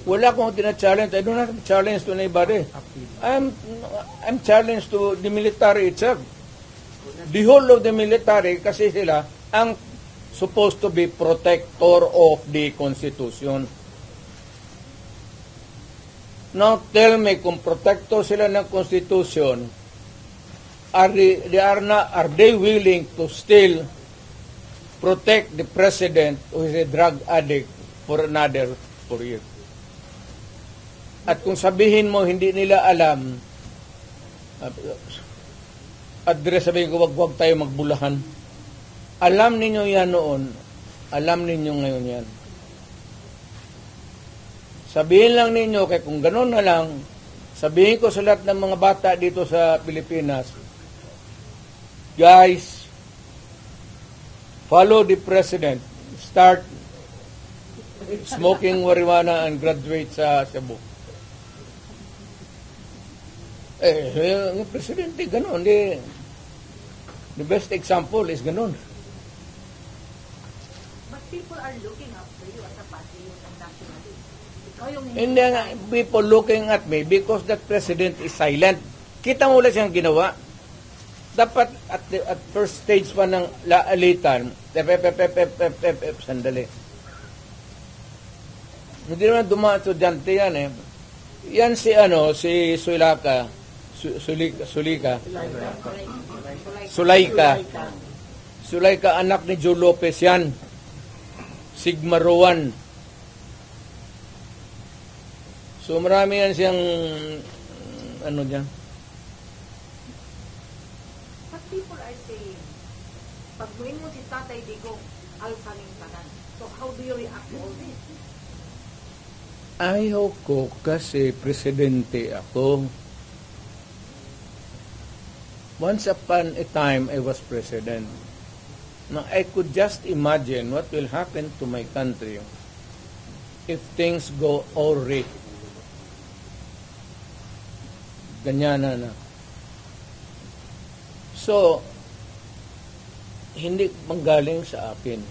Wala akong tina-challenge. I don't have to challenge to anybody. I'm challenged to the military itself. The whole of the military, kasi sila ang supposed to be protector of the Constitution. Now tell me, kung protector sila ng Constitution, are they willing to still protect the president who is a drug addict for another 4 years? At kung sabihin mo hindi nila alam, address, sabihin ko, wag tayo magbulahan. Alam ninyo yan noon, alam ninyo ngayon yan. Sabihin lang ninyo, kaya kung gano'n na lang, sabihin ko sa lahat ng mga bata dito sa Pilipinas, guys, follow the president, start smoking marijuana and graduate sa Cebu. Yung presidente, gano'n. The best example is gano'n. But people are looking up to you as a patriot and nationalist. Hindi nga, people looking at me because that president is silent. Kita mo lang siyang ginawa. Dapat at first stage pa ng laalitan, sandali. Hindi naman dumaan estudyante yan eh. Yan si Sulaika, anak ni Joe Lopez yan. Sigma Rowan. So marami yan siyang dyan. But people are saying, pag muin mo si Tatay Digong, alkaning tanan. So how do you react to all this? Ayaw ko kasi presidente ako. Once upon a time, I was president. Now, I could just imagine what will happen to my country if things go awry. Ganyan na. So, hindi manggaling sa akin.